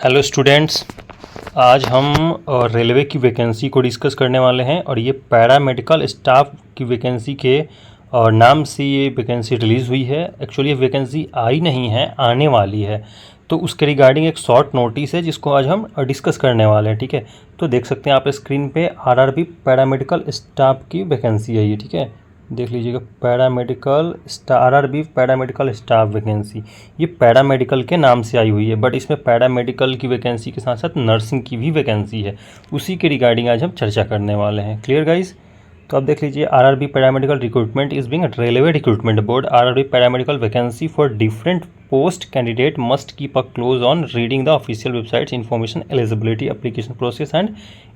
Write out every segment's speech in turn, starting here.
Hello students, आज हम railway की वैकेंसी को डिस्कस करने वाले हैं और ये पैरामेडिकल स्टाफ की वैकेंसी के नाम से ये वैकेंसी रिलीज़ हुई है। एक्चुअली ये वैकेंसी आई नहीं है, आने वाली है, तो उसके रिगार्डिंग एक शॉर्ट नोटिस है जिसको आज हम डिस्कस करने वाले हैं। ठीक है, तो देख सकते हैं आप स्क्रीन पे आरआरबी पैरामेडिकल स्टाफ की वैकेंसी है ये। ठीक है, देख लीजिएगा, आरआरबी पैरामेडिकल स्टाफ वैकेंसी। ये पैरामेडिकल के नाम से आई हुई है, बट इसमें पैरामेडिकल की वैकेंसी के साथ साथ नर्सिंग की भी वैकेंसी है। उसी के रिगार्डिंग आज हम चर्चा करने वाले हैं। Clear guys? तो अब देख लीजिए, RRB paramedical recruitment is being railway recruitment board. RRB paramedical vacancy for different post candidate must keep a close on reading the official websites information eligibility application process and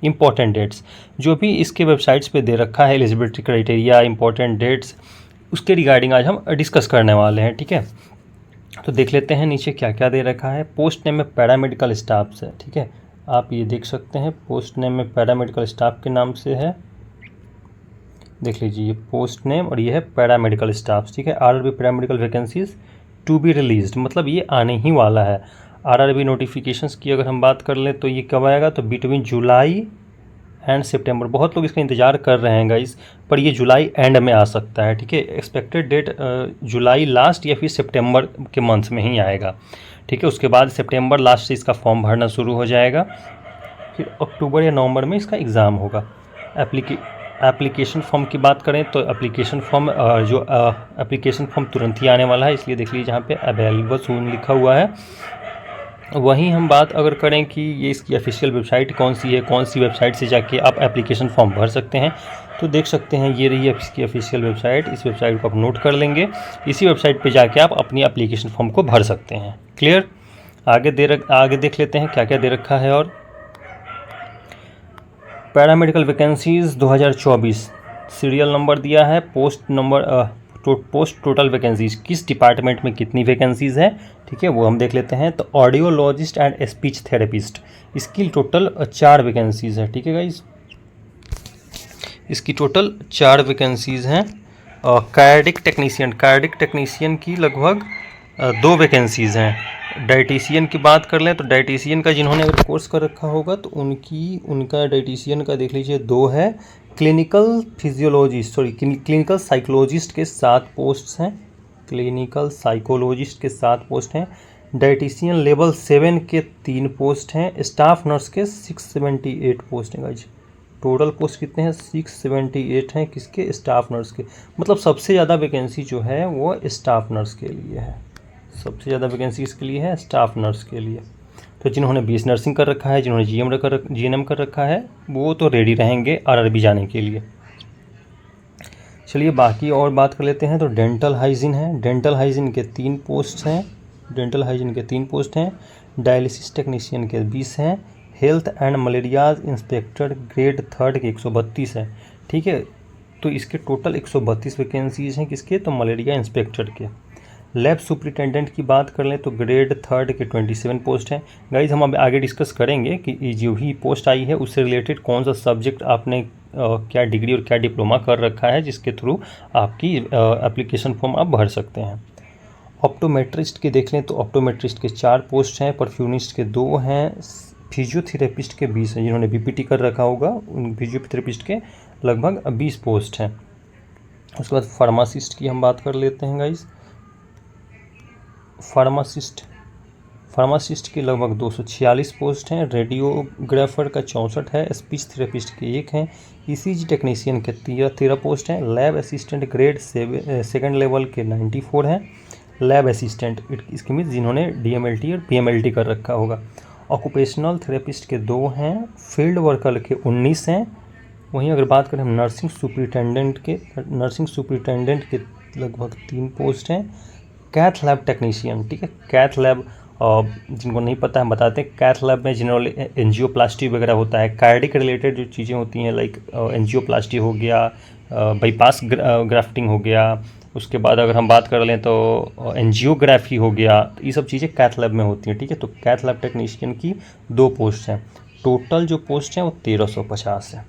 important dates. जो भी इसके websites पे दे रखा है eligibility criteria, important dates, उसके regarding आज हम डिस्कस करने वाले हैं। ठीक है, तो देख लेते हैं नीचे क्या क्या दे रखा है। पोस्ट नेम में पैरामेडिकल स्टाफ से, ठीक है, आप ये देख सकते हैं पोस्ट नेम में पैरामेडिकल स्टाफ के नाम से है। देख लीजिए, ये पोस्ट नेम और ये है पैरामेडिकल स्टाफ। ठीक है, RRB paramedical vacancies to be released, मतलब ये आने ही वाला है। आरआरबी नोटिफिकेशंस की अगर हम बात कर लें तो ये कब आएगा, तो बिटवीन जुलाई एंड सितंबर। बहुत लोग इसका इंतज़ार कर रहे हैं गाइस, पर ये जुलाई एंड में आ सकता है। ठीक है, एक्सपेक्टेड डेट जुलाई लास्ट या फिर सितंबर के मंथ में ही आएगा। ठीक है, उसके बाद सितंबर लास्ट से इसका फॉर्म भरना शुरू हो जाएगा, फिर अक्टूबर या नवंबर में इसका एग्ज़ाम होगा। एप्लीकेशन फॉर्म की बात करें तो एप्लीकेशन फॉर्म तुरंत ही आने वाला है, इसलिए देख लीजिए जहाँ पे अवेलेबल सून लिखा हुआ है। वहीं हम बात अगर करें कि ये इसकी ऑफिशियल वेबसाइट कौन सी है, कौन सी वेबसाइट से जाके आप एप्लीकेशन फॉर्म भर सकते हैं, तो देख सकते हैं ये रही है इसकी ऑफिशियल वेबसाइट। इस वेबसाइट को आप नोट कर लेंगे, इसी वेबसाइट पे जाके आप अपनी एप्लीकेशन फॉर्म को भर सकते हैं। क्लियर? आगे देख लेते हैं क्या क्या दे रखा है। और पैरामेडिकल वैकेंसीज 2024 सीरियल नंबर दिया है, पोस्ट टोटल वैकेंसीज किस डिपार्टमेंट में कितनी वैकेंसीज है, ठीक है, वो हम देख लेते हैं। तो ऑडियोलॉजिस्ट एंड स्पीच थेरेपिस्ट, इसकी टोटल 4 वैकेंसीज है। ठीक है गाइज, इसकी टोटल 4 वैकेंसीज हैं। कार्डिक टेक्नीशियन की लगभग 2 वैकेंसीज हैं। डाइटिशियन की बात कर लें तो डाइटिशियन का जिन्होंने अगर कोर्स कर रखा होगा तो उनका डाइटिशियन का देख लीजिए 2 है। क्लिनिकल साइकोलॉजिस्ट के 7 पोस्ट्स हैं। क्लिनिकल साइकोलॉजिस्ट के 7 पोस्ट हैं। डाइटिशियन लेवल 7 के 3 पोस्ट हैं। स्टाफ नर्स के 678 पोस्ट हैं गाइज। टोटल पोस्ट कितने हैं? 678 हैं। किसके? स्टाफ नर्स के। मतलब सबसे ज़्यादा वैकेंसी जो है वो स्टाफ नर्स के लिए है। सबसे ज़्यादा वैकेंसी इसके लिए है स्टाफ नर्स के लिए। तो जिन्होंने बीएस नर्सिंग कर रखा है, जिन्होंने जीएनएम कर रखा है, वो तो रेडी रहेंगे आरआरबी जाने के लिए। चलिए बाकी और बात कर लेते हैं। तो डेंटल हाइजीन है, डेंटल हाइजीन के 3 पोस्ट हैं। डायलिसिस टेक्नीशियन के 20 हैं। हेल्थ एंड मलेरियाज इंस्पेक्टर ग्रेड 3 के 132 हैं। ठीक है, तो इसके टोटल 132 वैकेंसीज हैं। किसके? तो मलेरिया इंस्पेक्टर के। लैब सुपरिटेंडेंट की बात कर लें तो ग्रेड 3 के 27 पोस्ट हैं। गाइज हम अब आगे डिस्कस करेंगे कि जो भी पोस्ट आई है उससे रिलेटेड कौन सा सब्जेक्ट आपने क्या डिग्री और क्या डिप्लोमा कर रखा है, जिसके थ्रू आपकी एप्लीकेशन फॉर्म आप भर सकते हैं। ऑप्टोमेट्रिस्ट के देख लें तो ऑप्टोमेट्रिस्ट के 4 पोस्ट हैं। परफ्यूनिस्ट के 2 हैं। फिजियोथेरेपिस्ट के 20 हैं। जिन्होंने बीपीटी कर रखा होगा उन फिजियोथेरेपिस्ट के लगभग 20 पोस्ट हैं। उसके बाद फार्मासिस्ट की हम बात कर लेते हैं गाइज। फार्मासिस्ट के लगभग 246 पोस्ट हैं। रेडियोग्राफर का 64 है। स्पीच थेरेपिस्ट के 1 हैं। ईसीजी टेक्नीशियन के 13 पोस्ट हैं। Lab assistant grade 2nd level के 94 हैं। लैब असिस्टेंट, इसके मीन जिन्होंने डीएमएलटी और पीएमएलटी कर रखा होगा। ऑक्यूपेशनल थेरेपिस्ट के 2 हैं। फील्ड वर्कर के 19 हैं। वहीं अगर बात करें हम नर्सिंग सुपरिटेंडेंट के लगभग 3 पोस्ट हैं। कैथ लैब टेक्नीशियन, ठीक है, कैथ लैब जिनको नहीं पता हम बताते हैं। कैथ लैब में जनरली एंजियोप्लास्टी वगैरह होता है, कार्डिक रिलेटेड जो चीज़ें होती हैं, लाइक एंजियोप्लास्टी हो गया, बाईपास ग्राफ्टिंग हो गया। उसके बाद अगर हम बात कर लें तो एंजियोग्राफी हो गया, तो ये सब चीज़ें कैथ लैब में होती हैं। ठीक है, तो कैथ लैब टेक्नीशियन की 2 पोस्ट हैं। टोटल जो पोस्ट हैं वो 1350 है।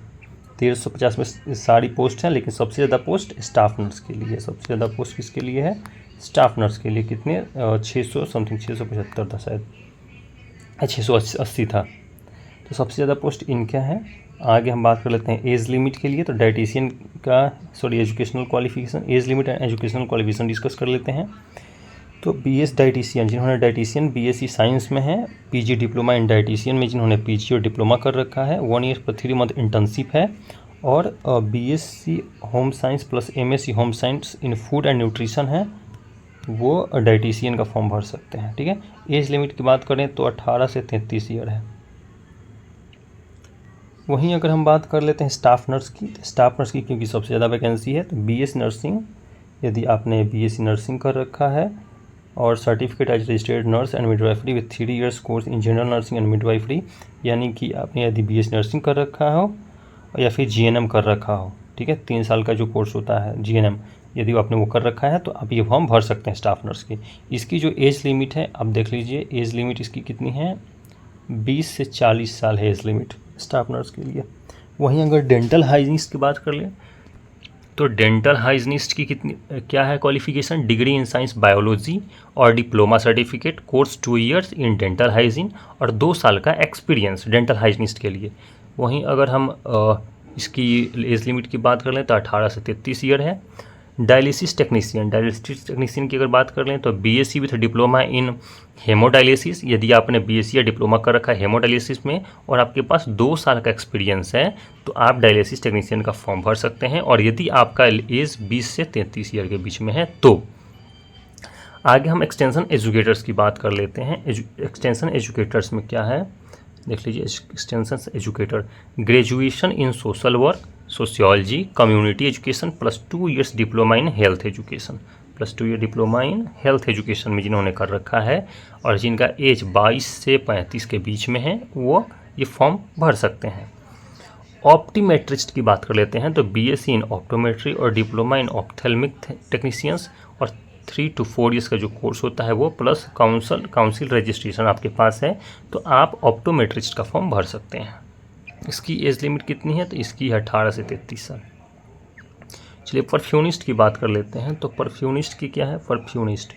1350 में सारी पोस्ट हैं, लेकिन सबसे ज़्यादा पोस्ट स्टाफ नर्स के लिए है। सबसे ज़्यादा पोस्ट किसके लिए है? स्टाफ नर्स के लिए। कितने? 600 समथिंग, 675 था शायद। 680 था। तो सबसे ज़्यादा पोस्ट इनका है। आगे हम बात कर लेते हैं एज लिमिट के लिए। तो डाइटिशियन का educational qualification, age limit and educational qualification discuss कर लेते हैं। तो बीएस डाइटिशियन जिन्होंने डाइटिशियन बीएससी साइंस में है, पीजी डिप्लोमा इन डाइटिशियन में जिन्होंने पीजी और डिप्लोमा कर रखा है, 1 ईयर पर 3 मंथ इंटर्नशिप है, और BSc home science plus MSc home science in food and nutrition है, वो डाइटिशियन का फॉर्म भर सकते हैं। ठीक है। एज लिमिट की बात करें तो 18 से 33 ईयर है। वहीं अगर हम बात कर लेते हैं स्टाफ नर्स की, तो स्टाफ नर्स की क्योंकि सबसे ज़्यादा वैकेंसी है, तो बीएस नर्सिंग, यदि आपने बीएससी नर्सिंग कर रखा है और certificate as registered nurse and midwifery with 3 years course in general nursing and midwifery, यानी कि आपने यदि बीएस नर्सिंग कर रखा हो या फिर जीएनएम कर रखा हो, ठीक है, 3 साल का जो कोर्स होता है जीएनएम, यदि आपने वो कर रखा है तो आप ये फॉर्म भर सकते हैं स्टाफ नर्स की। इसकी जो एज लिमिट है आप देख लीजिए, एज लिमिट इसकी कितनी है, 20 से 40 साल है एज लिमिट स्टाफ नर्स के लिए। वहीं अगर डेंटल हाइजीनिस्ट की बात कर लें तो डेंटल हाइजीनिस्ट की कितनी क्या है qualification, degree in science biology और diploma certificate course 2 years in dental hygiene और 2 साल का एक्सपीरियंस डेंटल हाइजीनिस्ट के लिए। वहीं अगर हम इसकी एज लिमिट की बात कर लें तो 18 से 33 ईयर है। डायलिसिस टेक्नीशियन की अगर बात कर लें तो BSc with diploma in hemodialysis, यदि आपने बीएससी या डिप्लोमा कर रखा है हेमोडायलिसिस में और आपके पास 2 साल का एक्सपीरियंस है तो आप डायलिसिस टेक्नीशियन का फॉर्म भर सकते हैं, और यदि आपका एज 20 से 33 ईयर के बीच में है तो। आगे हम एक्सटेंशन एजुकेटर्स की बात कर लेते हैं। एक्सटेंशन एजुकेटर्स में क्या है देख लीजिए। Extension educator graduation in social work, sociology, community education plus 2 years diploma in health education, plus 2 year diploma in health education में जिन्होंने कर रखा है और जिनका एज 22 से 35 के बीच में है वो ये फॉर्म भर सकते हैं। ऑप्टीमेट्रिस्ट की बात कर लेते हैं तो बीएससी इन ऑप्टोमेट्री और डिप्लोमा इन ऑप्थेल्मिक टेक्नीशियंस और 3 to 4 ईयर्स का जो कोर्स होता है वो प्लस काउंसिल रजिस्ट्रेशन आपके पास है तो आप ऑप्टोमेट्रिस्ट का फॉर्म भर सकते हैं। इसकी एज लिमिट कितनी है तो इसकी है 18 से 33 साल। चलिए परफ्यूनिस्ट की बात कर लेते हैं। तो परफ्यूनिस्ट की क्या है, perfusionist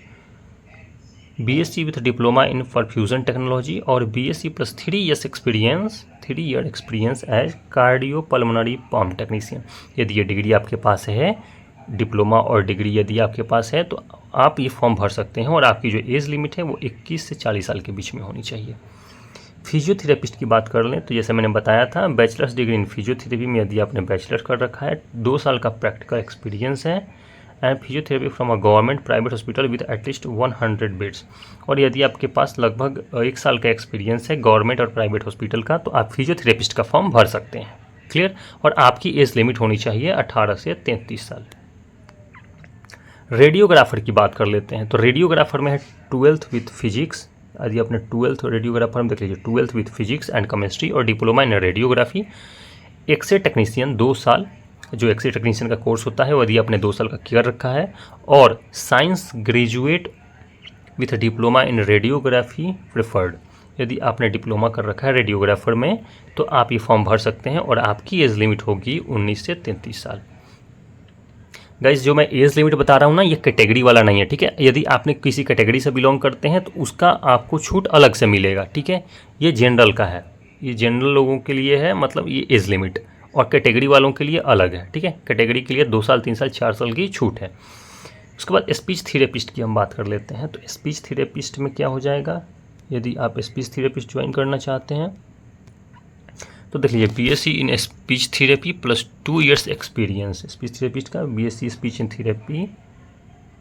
BSc with diploma in perfusion technology और BSc plus 3 year experience as cardiopulmonary pump technician. यदि ये डिग्री आपके पास है, डिप्लोमा और डिग्री यदि आपके पास है तो आप ये फॉर्म भर सकते हैं, और आपकी जो एज लिमिट है वो 21 से 40 साल के बीच में होनी चाहिए। फिजियोथेरेपिस्ट की बात कर लें तो जैसे मैंने बताया था बैचलर्स डिग्री इन फिजियोथेरेपी में यदि आपने बैचलर कर रखा है, 2 साल का प्रैक्टिकल एक्सपीरियंस है, and physiotherapy from a government private hospital with at least 100 beds, और यदि आपके पास लगभग 1 साल का एक्सपीरियंस है गवर्नमेंट और प्राइवेट हॉस्पिटल का तो आप फिजियोथेरेपिस्ट का फॉर्म भर सकते हैं। क्लियर। और आपकी एज लिमिट होनी चाहिए 18 से 33 साल। रेडियोग्राफर की बात कर लेते हैं। तो रेडियोग्राफर में है 12th विथ फिजिक्स, यदि आपने 12th रेडियोग्राफर में देख लीजिए 12th with physics and chemistry और diploma in radiography. X-ray technician 2 साल जो एक्सरे टेक्नीशियन का कोर्स होता है यदि आपने 2 साल का कर रखा है, और science graduate with diploma in radiography preferred, यदि आपने डिप्लोमा कर रखा है रेडियोग्राफर में तो आप ये फॉर्म भर सकते हैं, और आपकी एज लिमिट होगी 19 से 33 साल। गाइस जो मैं एज लिमिट बता रहा हूँ ना ये कैटेगरी वाला नहीं है, ठीक है। यदि आपने किसी कैटेगरी से बिलोंग करते हैं तो उसका आपको छूट अलग से मिलेगा, ठीक है। ये जनरल का है, ये जनरल लोगों के लिए है, मतलब ये एज लिमिट, और कैटेगरी वालों के लिए अलग है, ठीक है। कैटेगरी के लिए 2 साल 3 साल 4 साल की छूट है। उसके बाद स्पीच थेरेपिस्ट की हम बात कर लेते हैं। तो स्पीच थेरेपिस्ट में क्या हो जाएगा, यदि आप स्पीच थेरेपिस्ट ज्वाइन करना चाहते हैं तो देख लीजिए BSc in speech therapy plus 2 years experience, speech therapist का BSc speech in therapy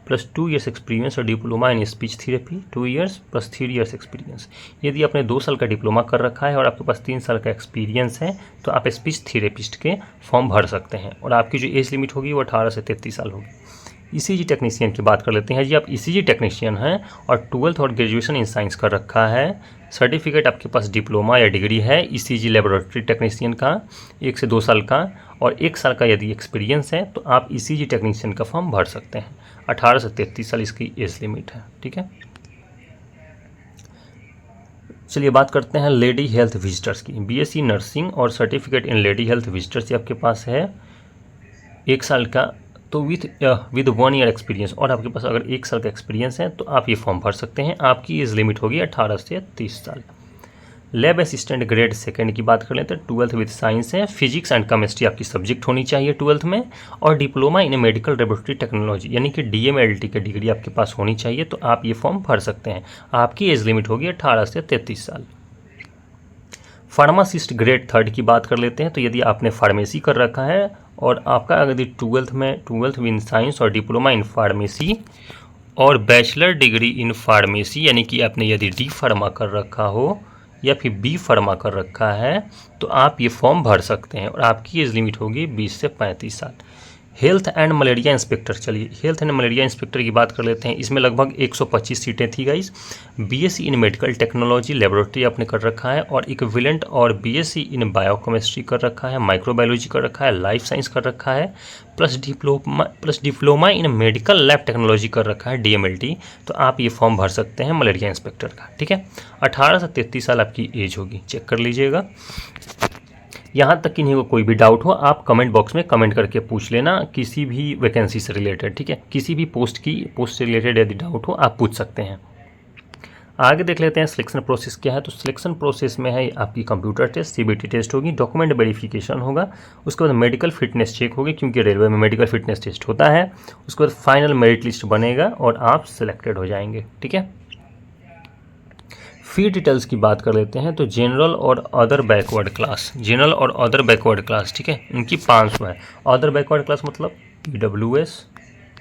plus 2 years experience और diploma in speech therapy 2 years plus 3 years experience. यदि आपने 2 साल का डिप्लोमा कर रखा है और आपके पास 3 साल का एक्सपीरियंस है तो आप स्पीच थेरेपिस्ट के फॉर्म भर सकते हैं, और आपकी जो एज लिमिट होगी वो 18 से 33 साल होगी। ईसीजी टेक्नीशियन की बात कर लेते हैं। जी आप ईसीजी टेक्नीशियन हैं और 12th और ग्रेजुएशन इन साइंस कर रखा है, सर्टिफिकेट आपके पास डिप्लोमा या डिग्री है ईसीजी लेबोरेटरी टेक्नीशियन का 1 से 2 साल का, और 1 साल का यदि एक्सपीरियंस है तो आप ईसीजी टेक्नीशियन का फॉर्म भर सकते हैं। 18 से 33 साल इसकी एज लिमिट है, ठीक है। चलिए बात करते हैं लेडी हेल्थ विजिटर्स की। बीएससी नर्सिंग और certificate in lady health visitors आपके पास है 1 साल का, तो विद 1 ईयर एक्सपीरियंस, और आपके पास अगर 1 साल का एक्सपीरियंस है तो आप ये फॉर्म भर सकते हैं। आपकी एज लिमिट होगी 18 से 30 साल। लैब असिस्टेंट ग्रेड सेकंड की बात कर लेते हैं, 12th विद साइंस है, फिजिक्स एंड केमिस्ट्री आपकी सब्जेक्ट होनी चाहिए 12th में, और डिप्लोमा इन मेडिकल लेबोरेटरी टेक्नोलॉजी यानी कि DMLT की डिग्री आपके पास होनी चाहिए, तो आप ये फॉर्म भर सकते हैं। आपकी एज लिमिट होगी 18 से 33 साल। फार्मासिस्ट ग्रेड थर्ड की बात कर लेते हैं, तो यदि आपने फार्मेसी कर रखा है और आपका यदि 12th इन साइंस और डिप्लोमा इन फार्मेसी और बैचलर डिग्री इन फार्मेसी यानी कि आपने यदि D फार्मा कर रखा हो या फिर B फार्मा कर रखा है तो आप ये फॉर्म भर सकते हैं और आपकी एज लिमिट होगी 20 से 35 साल। हेल्थ एंड मलेरिया इंस्पेक्टर, चलिए हेल्थ एंड मलेरिया इंस्पेक्टर की बात कर लेते हैं। इसमें लगभग 125 सीटें थी गाइस। BSc इन मेडिकल टेक्नोलॉजी लेबोरेटरी आपने कर रखा है और इक्विवेलेंट और BSc इन बायोकेमिस्ट्री कर रखा है, माइक्रोबायोलॉजी कर रखा है, लाइफ साइंस कर रखा है, plus diploma in medical lab technology कर रखा है DMLT, तो आप ये फॉर्म भर सकते हैं मलेरिया इंस्पेक्टर का। ठीक है, 18 से 33 साल आपकी एज होगी, चेक कर लीजिएगा। यहाँ तक कि नहीं को कोई भी डाउट हो आप कमेंट बॉक्स में कमेंट करके पूछ लेना, किसी भी वैकेंसी से रिलेटेड। ठीक है, किसी भी पोस्ट से रिलेटेड यदि डाउट हो आप पूछ सकते हैं। आगे देख लेते हैं सिलेक्शन प्रोसेस क्या है। तो सिलेक्शन प्रोसेस में है आपकी कंप्यूटर टेस्ट, CBT टेस्ट होगी, डॉक्यूमेंट वेरिफिकेशन होगा, उसके बाद मेडिकल फिटनेस चेक होगी क्योंकि रेलवे में मेडिकल फिटनेस टेस्ट होता है, उसके बाद फाइनल मेरिट लिस्ट बनेगा और आप सिलेक्टेड हो जाएंगे। ठीक है, फी डिटेल्स की बात कर लेते हैं। तो जनरल और अदर बैकवर्ड क्लास, जनरल और अदर बैकवर्ड क्लास, ठीक है, उनकी 500 है। अदर बैकवर्ड क्लास मतलब PWS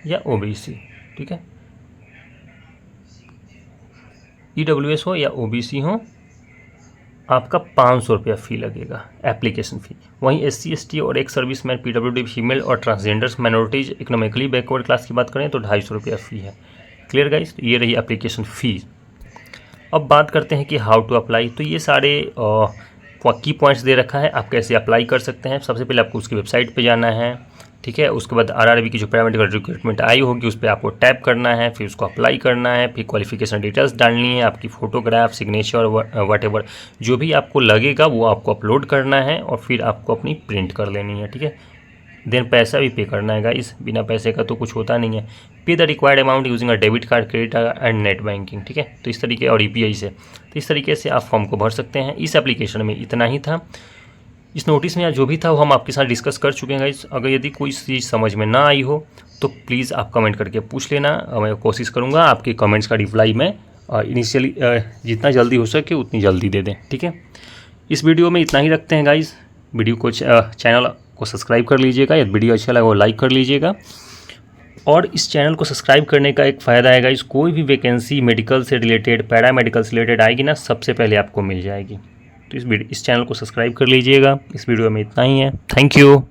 या OBC। ठीक है, EWS हो या OBC हो, आपका 500 रुपया फ़ी लगेगा एप्लीकेशन फ़ी। वहीं SC ST और एक सर्विसमैन, PWD, फीमेल और transgenders minorities economically backward class की बात करें तो 250 रुपया फ़ी है। क्लियर गाइस, ये रही एप्लीकेशन फ़ी। अब बात करते हैं कि हाउ टू अप्लाई। तो ये सारे की पॉइंट्स दे रखा है, आप कैसे अप्लाई कर सकते हैं। सबसे पहले आपको उसकी वेबसाइट पे जाना है। ठीक है, उसके बाद RRB की जो पैरामेडिकल रिक्रूटमेंट आई होगी उस पर आपको टैप करना है, फिर उसको अप्लाई करना है, फिर क्वालिफिकेशन डिटेल्स डालनी है, आपकी फ़ोटोग्राफ, सिग्नेचर, वट जो भी आपको लगेगा वो आपको अपलोड करना है और फिर आपको अपनी प्रिंट कर लेनी है। ठीक है, देन पैसा भी पे करना है गाइस, बिना पैसे का तो कुछ होता नहीं है। पे the required amount using a debit card, credit and net banking. ठीक है, तो इस तरीके और UPI से, तो इस तरीके से आप फॉर्म को भर सकते हैं। इस एप्लीकेशन में इतना ही था। इस नोटिस में जो भी था वो हम आपके साथ डिस्कस कर चुके हैं गाइस। अगर यदि कोई चीज़ समझ में ना आई हो तो प्लीज़ आप कमेंट करके पूछ लेना, मैं कोशिश करूँगा आपके कमेंट्स का रिप्लाई मैं इनिशियली जितना जल्दी हो सके उतनी जल्दी दे दें। ठीक है, इस वीडियो में इतना ही रखते हैं गाइस। वीडियो को चैनल को सब्सक्राइब कर लीजिएगा, यदि वीडियो अच्छा लगा वो लाइक कर लीजिएगा। और इस चैनल को सब्सक्राइब करने का एक फ़ायदा है गाइस, कोई भी वैकेंसी मेडिकल से रिलेटेड, पैरामेडिकल से रिलेटेड आएगी ना, सबसे पहले आपको मिल जाएगी। तो इस चैनल को सब्सक्राइब कर लीजिएगा। इस वीडियो में इतना ही है। Thank you.